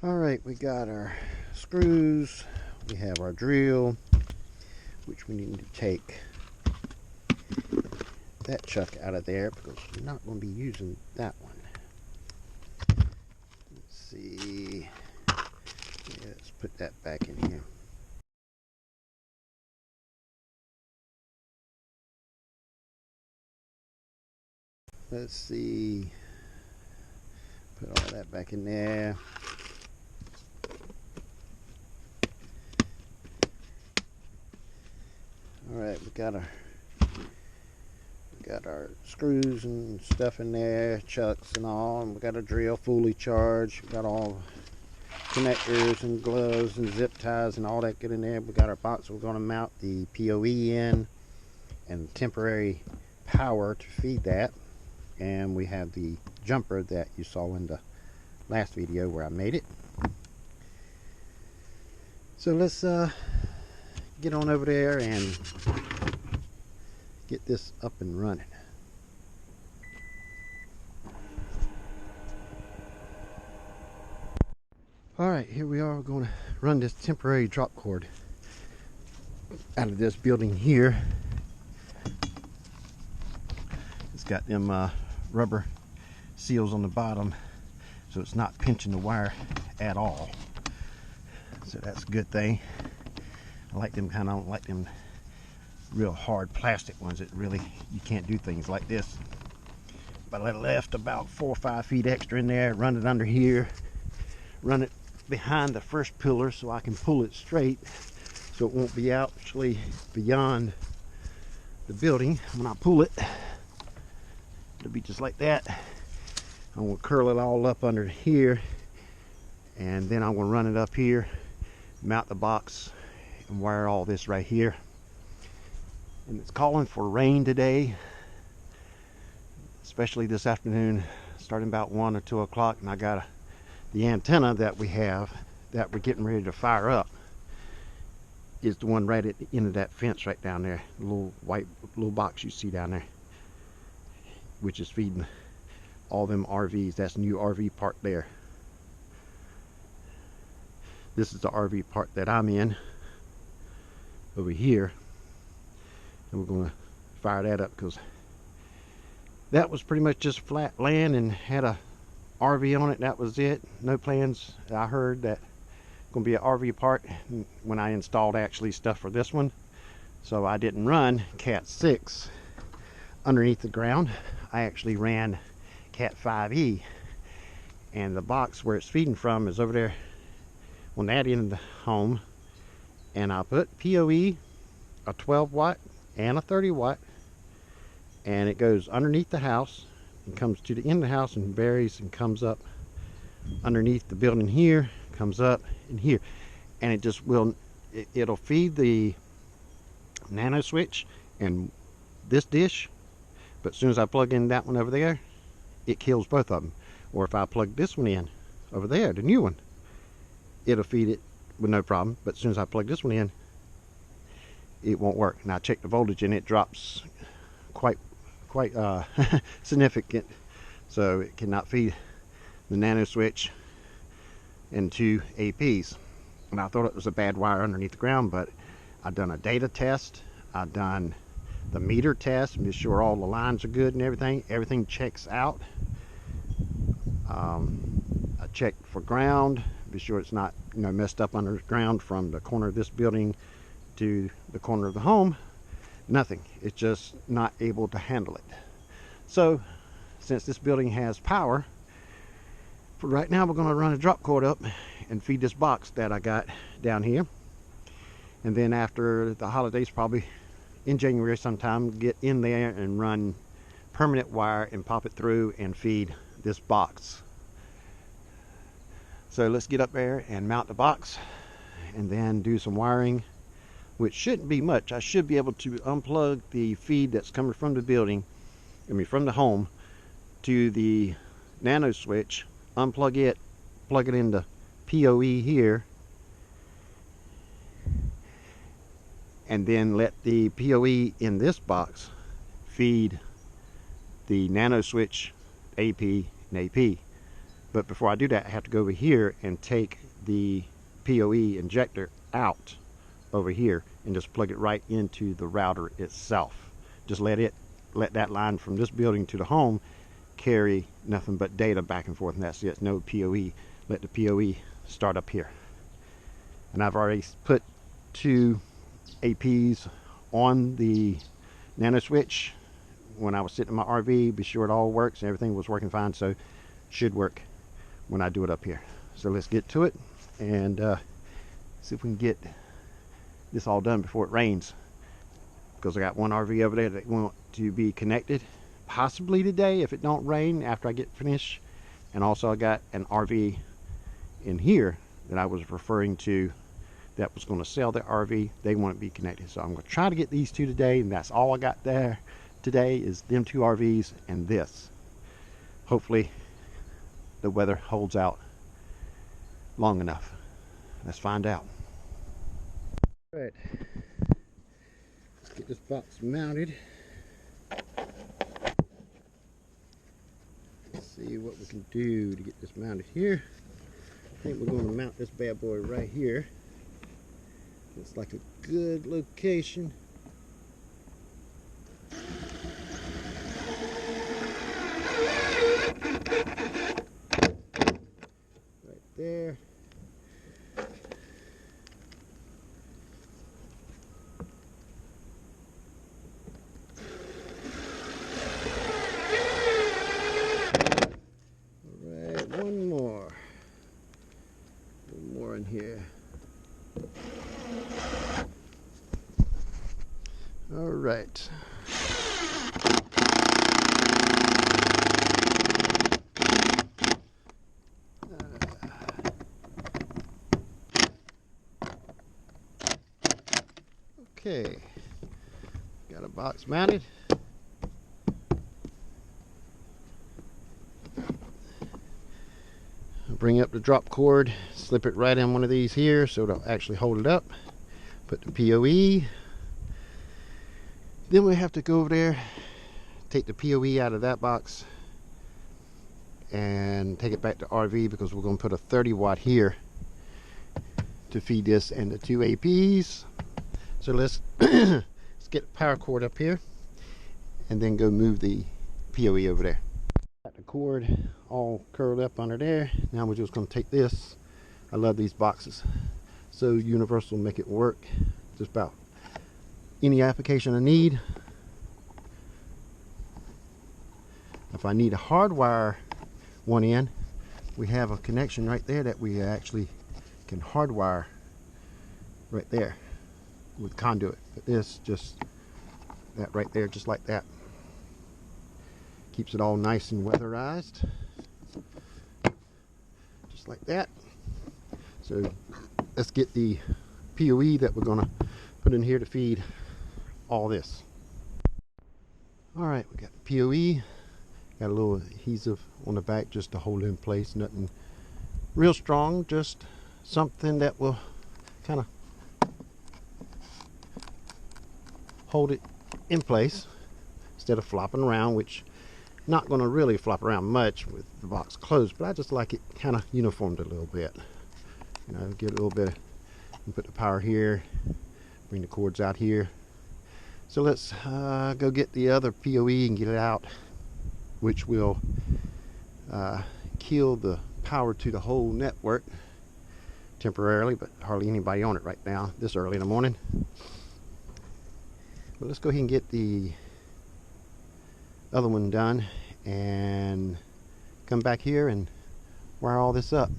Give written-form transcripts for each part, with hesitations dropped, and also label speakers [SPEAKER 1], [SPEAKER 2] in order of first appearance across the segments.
[SPEAKER 1] Alright, we got our screws, we have our drill, which we need to take that chuck out of there because we're not going to be using that one. Let's see. Yeah, let's put that back in here. Let's see. Put all that back in there. Alright, we got our screws and stuff in there, chucks and all, and we got a drill fully charged. We got all connectors and gloves and zip ties and all that good in there. We got our box we're going to mount the PoE in and temporary power to feed that, and we have the jumper that you saw in the last video where I made it. So let's get on over there and get this up and running. Alright, here we are. We're going to run this temporary drop cord out of this building here. It's got them rubber seals on the bottom, so it's not pinching the wire at all. So that's a good thing. I like them kind of, I don't like them real hard plastic ones that really, you can't do things like this. But I left about 4 or 5 feet extra in there, run it under here, run it behind the first pillar so I can pull it straight so it won't be actually beyond the building. When I pull it, it'll be just like that. I'm going to curl it all up under here, and then I'm going to run it up here, mount the box, and wire all this right here. And it's calling for rain today, especially this afternoon, starting about 1 or 2 o'clock. And I got the antenna that we have that we're getting ready to fire up is the one right at the end of that fence right down there, the little white little box you see down there, which is feeding all them RVs. That's new RV park there. This is the RV park that I'm in over here, and we're going to fire that up because that was pretty much just flat land and had a RV on it. That was it. No plans. I heard that going to be an RV park when I installed actually stuff for this one, so I didn't run Cat 6 underneath the ground. I actually ran Cat 5e, and the box where it's feeding from is over there on that end of the home. And I put PoE, a 12 watt and a 30 watt, and it goes underneath the house and comes to the end of the house and varies and comes up underneath the building here, comes up in here, and it just will, it'll feed the NANO Switch and this dish, but as soon as I plug in that one over there, it kills both of them. Or if I plug this one in over there, the new one, it'll feed it with no problem, but as soon as I plug this one in, it won't work. And I checked the voltage and it drops quite significant, so it cannot feed the NANO Switch and 2 APs. And I thought it was a bad wire underneath the ground, but I've done a data test, I've done the meter test, be sure all the lines are good and everything checks out. I checked for ground, be sure it's not, you know, messed up under the ground from the corner of this building to the corner of the home. Nothing. It's just not able to handle it. So since this building has power, for right now we're going to run a drop cord up and feed this box that I got down here, and then after the holidays, probably in January sometime, get in there and run permanent wire and pop it through and feed this box. So let's get up there and mount the box and then do some wiring, which shouldn't be much. I should be able to unplug the feed that's coming from the building, I mean from the home, to the NANO Switch, unplug it, plug it into PoE here, and then let the PoE in this box feed the NANO Switch AP and AP. But before I do that, I have to go over here and take the PoE injector out over here and just plug it right into the router itself. Just let that line from this building to the home carry nothing but data back and forth, and that's it. No PoE. Let the PoE start up here. And I've already put 2 APs on the NANO Switch when I was sitting in my RV. Be sure it all works. Everything was working fine, so should work when I do it up here. So let's get to it and see if we can get this all done before it rains, because I got one RV over there that want to be connected possibly today if it don't rain after I get finished. And also I got an RV in here that I was referring to that was going to sell their RV. They want to be connected, so I'm going to try to get these 2 today, and that's all I got there today is them 2 RVs and this. Hopefully the weather holds out long enough. Let's find out. All right, let's get this box mounted. Let's see what we can do to get this mounted here. I think we're going to mount this bad boy right here. Looks like a good location. Right there. Alright, one more in here. All right. Okay. Got a box mounted. Bring up the drop cord, slip it right in one of these here so it'll actually hold it up. Put the PoE. Then we have to go over there, take the PoE out of that box and take it back to RV, because we're going to put a 30 watt here to feed this and the 2 APs. So let's let's get the power cord up here and then go move the PoE over there. Got the cord all curled up under there. Now we're just going to take this. I love these boxes. So universal, make it work just about any application I need. If I need a hardwire one in, we have a connection right there that we actually can hardwire right there with conduit. But this just that right there, just like that, keeps it all nice and weatherized, just like that. So let's get the PoE that we're going to put in here to feed all this. All right, we got the PoE. Got a little adhesive on the back just to hold it in place. Nothing real strong, just something that will kind of hold it in place instead of flopping around, which not going to really flop around much with the box closed, but I just like it kind of uniformed a little bit. You know, get a little bit and put the power here, bring the cords out here. So let's go get the other PoE and get it out, which will kill the power to the whole network temporarily, but hardly anybody on it right now this early in the morning. But let's go ahead and get the other one done and come back here and wire all this up.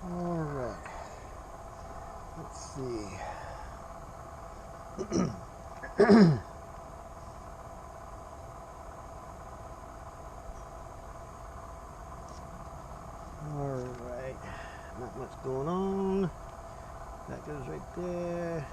[SPEAKER 1] All right, let's see. All right, not much going on. That goes right there.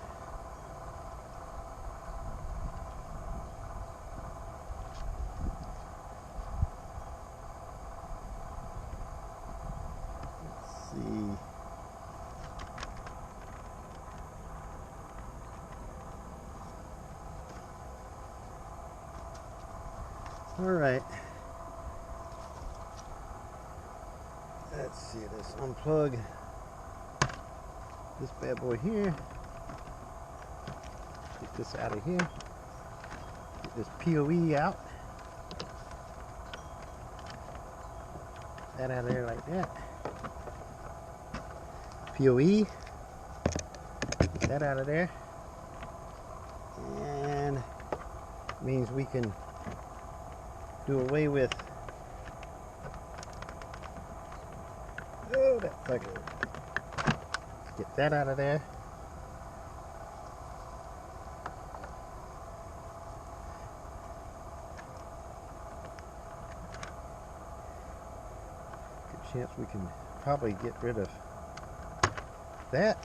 [SPEAKER 1] All right. Let's see. Let's unplug this bad boy here. Get this out of here. Get this PoE out. That out of there like that. PoE. Get that out of there. And means we can do away with that sucker. Get that out of there. Good chance we can probably get rid of that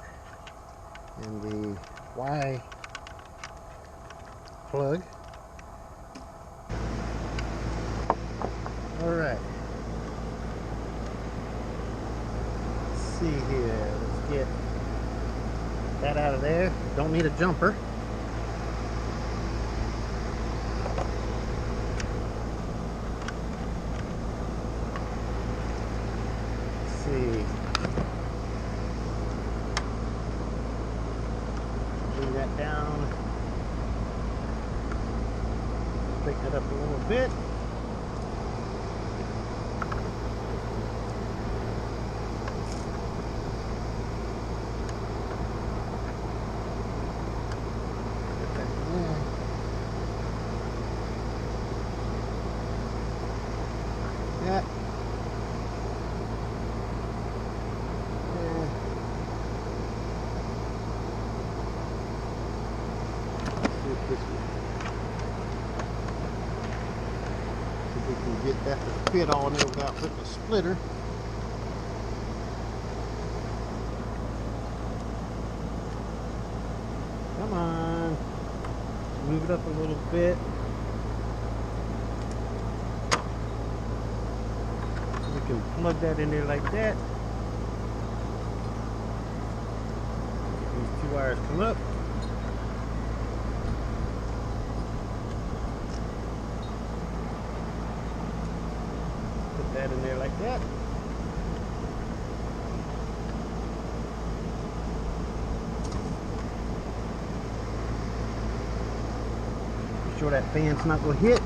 [SPEAKER 1] and the Y plug. All right. Let's see here. Let's get that out of there. Don't need a jumper. Let's see. Bring that down. Straighten it up a little bit. That. Let's see if this one. See if we can get that to fit on there without putting a splitter. Come on. Move it up a little bit. We can plug that in there like that. These two wires come up. Put that in there like that. Be sure that fan's not going to hit.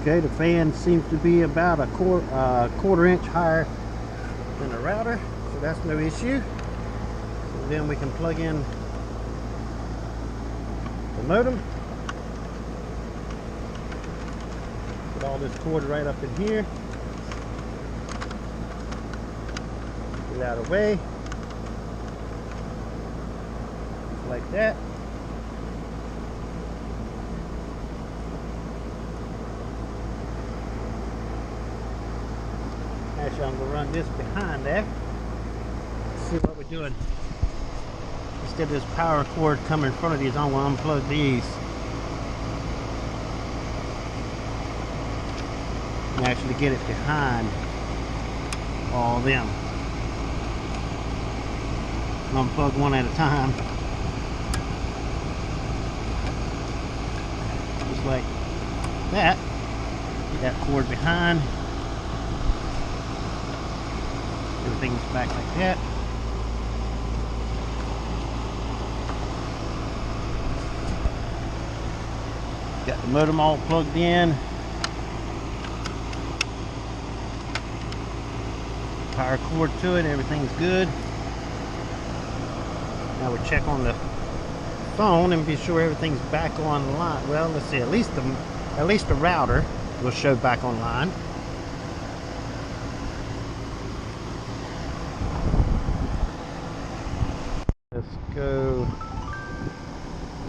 [SPEAKER 1] Okay, the fan seems to be about a quarter inch higher than the router, so that's no issue. So then we can plug in the modem. Put all this cord right up in here. Get it out of the way. Just like that. Actually, I'm going to run this behind there. Let's see what we're doing. Instead of this power cord coming in front of these, I'm going to unplug these. And actually get it behind all of them. Unplug one at a time. Just like that. Get that cord behind. Everything's back like that. Got the modem all plugged in. Power cord to it, everything's good. Now we'll check on the phone and be sure everything's back online. Well, let's see, at least the router will show back online. Let's go.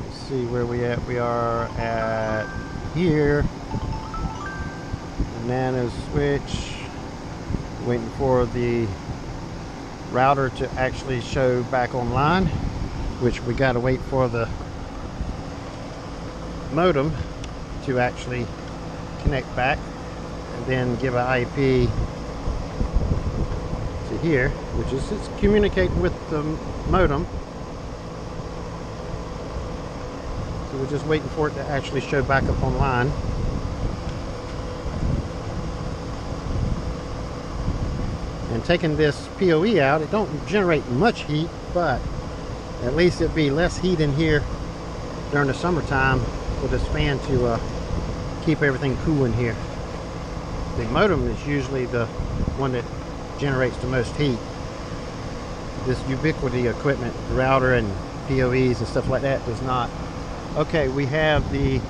[SPEAKER 1] Let's see where we at. We are at here. NANO Switch. Waiting for the router to actually show back online, which we got to wait for the modem to actually connect back and then give an IP to here, which is it's communicating with the modem. So we're just waiting for it to actually show back up online. and taking this PoE out, it don't generate much heat, but at least it'd be less heat in here during the summertime with this fan to keep everything cool in here. The modem is usually the one that generates the most heat. This Ubiquiti equipment, the router and PoEs and stuff like that, does not. Okay, we have the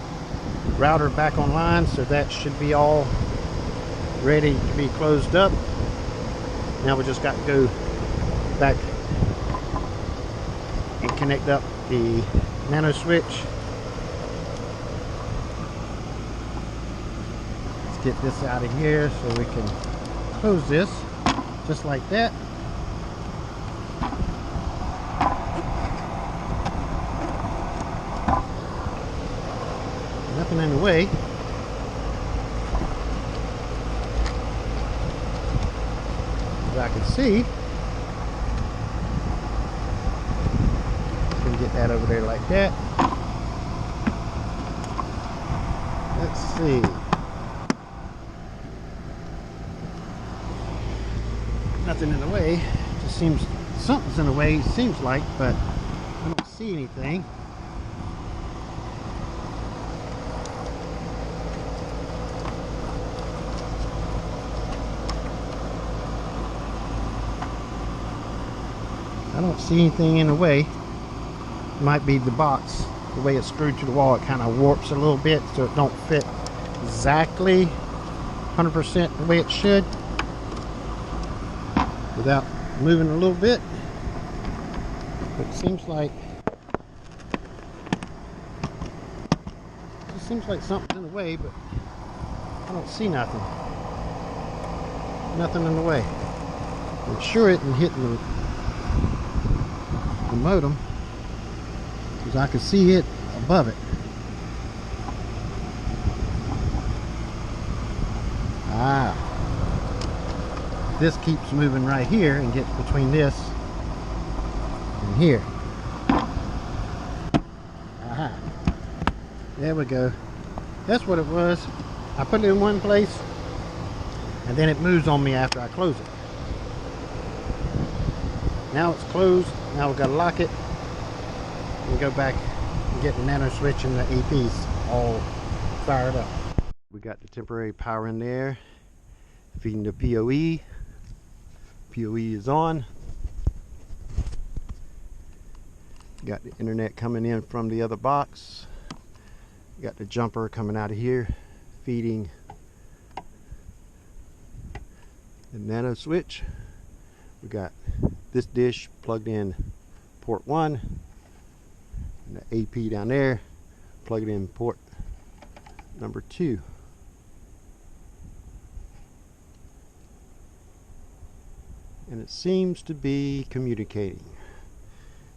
[SPEAKER 1] router back online, so that should be all ready to be closed up. Now we just got to go back and connect up the NANO Switch. Let's get this out of here so we can close this just like that. Nothing in the way. As I can see, can get that over there like that. Let's see. Nothing in the way. Just seems something's in the way, seems like, but I don't see anything. I don't see anything in the way. It might be the box, the way it's screwed to the wall. It kind of warps a little bit, so it don't fit exactly 100% the way it should without moving a little bit. But it seems like something's in the way, but I don't see nothing. Nothing in the way. I'm sure it isn't hitting the modem, because I can see it above it. This keeps moving right here and gets between this and here. There we go. That's what it was. I put it in one place and then it moves on me after I close it. Now it's closed. Now we've got to lock it and go back and get the NANO Switch and the APs all fired up. We got the temporary power in there, feeding the PoE. PoE is on. Got the internet coming in from the other box. Got the jumper coming out of here, feeding the NANO Switch. We got this dish plugged in port 1, and the AP down there plugged in port number 2. And it seems to be communicating.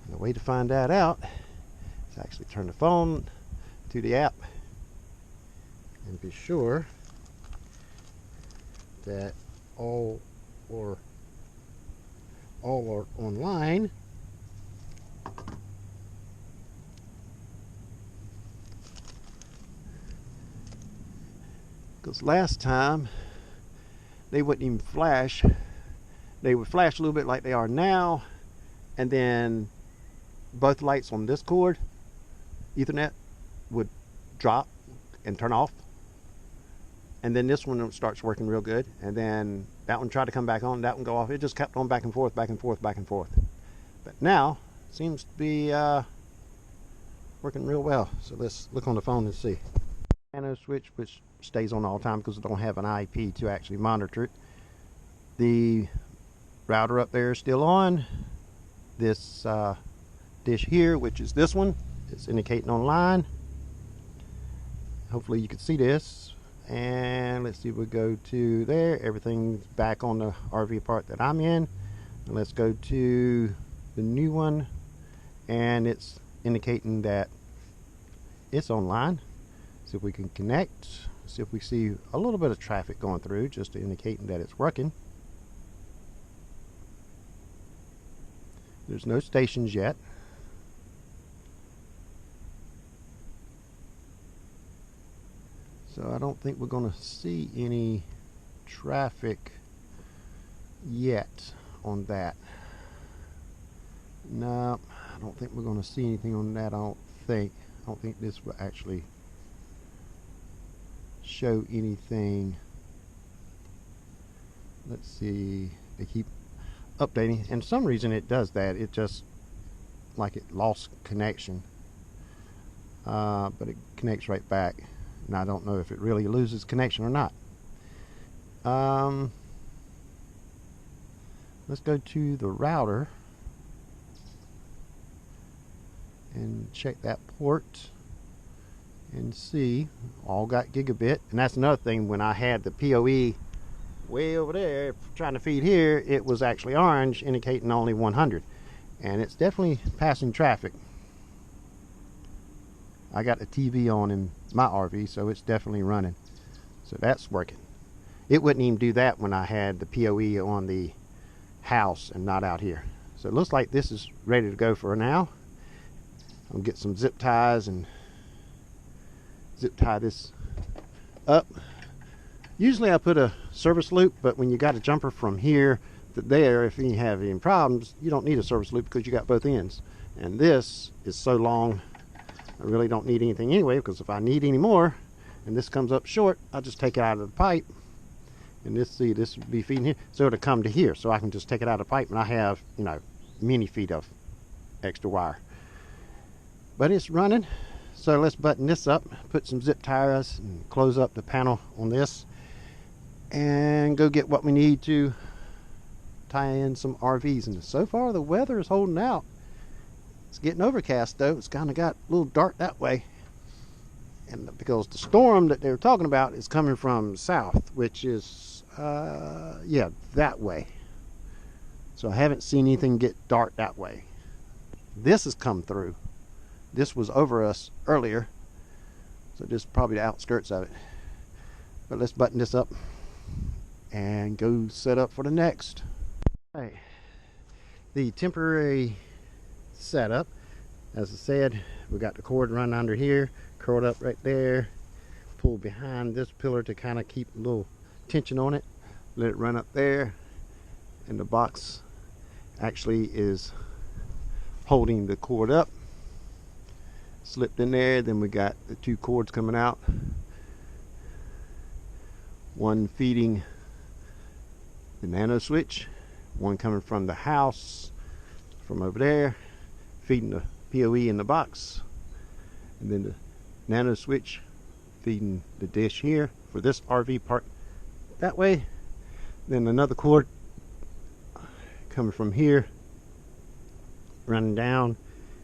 [SPEAKER 1] And the way to find that out is actually turn the phone to the app and be sure that all are online. Because last time they wouldn't even flash. They would flash a little bit like they are now, and then both lights on this cord, Ethernet, would drop and turn off, and then this one starts working real good, and then that one tried to come back on, that one go off. It just kept on back and forth, back and forth, back and forth. But now it seems to be working real well. So let's look on the phone and see. NANO Switch, which stays on all the time because it don't have an IP to actually monitor it. The router up there is still on. This dish here, which is this one, is indicating online. Hopefully you can see this. And let's see if we go to there. Everything's back on the RV part that I'm in. And let's go to the new one, and it's indicating that it's online. See if we can connect. See if we see a little bit of traffic going through, just indicating that it's working. There's no stations yet. So I don't think we're going to see any traffic yet on that. No, I don't think we're going to see anything on that. I don't think this will actually show anything. Let's see. They keep updating, and for some reason it does that. It just like it lost connection, but it connects right back, and I don't know if it really loses connection or not. Let's go to the router and check that port and see. All got gigabit, and that's another thing. When I had the PoE way over there trying to feed here, it was actually orange, indicating only 100, and it's definitely passing traffic. I got the TV on in my RV, so it's definitely running, so that's working. It wouldn't even do that when I had the PoE on the house and not out here. So it looks like this is ready to go for now. I'll get some zip ties and zip tie this up. Usually I put a service loop, but when you got a jumper from here to there, if you have any problems, you don't need a service loop because you got both ends. And this is so long, I really don't need anything anyway, because if I need any more and this comes up short, I'll just take it out of the pipe. And this would be feeding here, so it'll come to here, so I can just take it out of the pipe, and I have, you know, many feet of extra wire. But it's running, so let's button this up, put some zip ties, and close up the panel on this, and go get what we need to tie in some RVs. And so far the weather is holding out. It's getting overcast though. It's kind of got a little dark that way, and because the storm that they were talking about is coming from south, which is yeah, that way. So I haven't seen anything get dark that way. This has come through. This was over us earlier, so this is probably the outskirts of it. But let's button this up and go set up for the next. Okay. The temporary setup, as I said, we got the cord run under here, curled up right there, pull behind this pillar to kind of keep a little tension on it, let it run up there, and the box actually is holding the cord up, slipped in there. Then we got the two cords coming out, one feeding the NANO Switch, one coming from the house from over there feeding the PoE in the box, and then the NANO Switch feeding the dish here for this RV part that way. Then another cord coming from here, running down,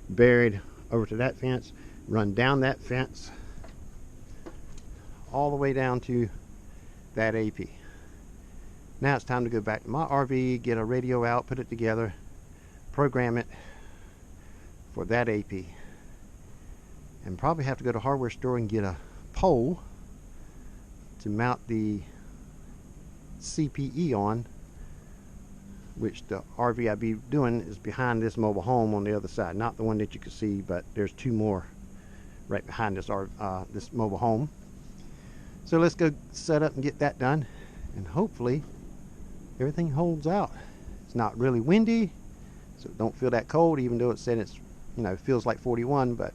[SPEAKER 1] buried over to that fence, run down that fence all the way down to that AP. Now it's time to go back to my RV, get a radio out, put it together, program it for that AP, and probably have to go to a hardware store and get a pole to mount the CPE on, which the RV I'd be doing is behind this mobile home on the other side, not the one that you can see, but there's two more right behind this this mobile home. So let's go set up and get that done, and hopefully everything holds out. It's not really windy, so don't feel that cold, even though it said it's, you know, feels like 41, but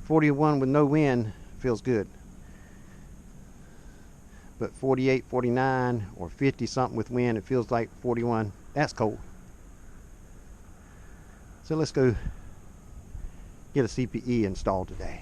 [SPEAKER 1] 41 with no wind feels good. But 48, 49, or 50 something with wind, it feels like 41. That's cold. So let's go get a CPE installed today.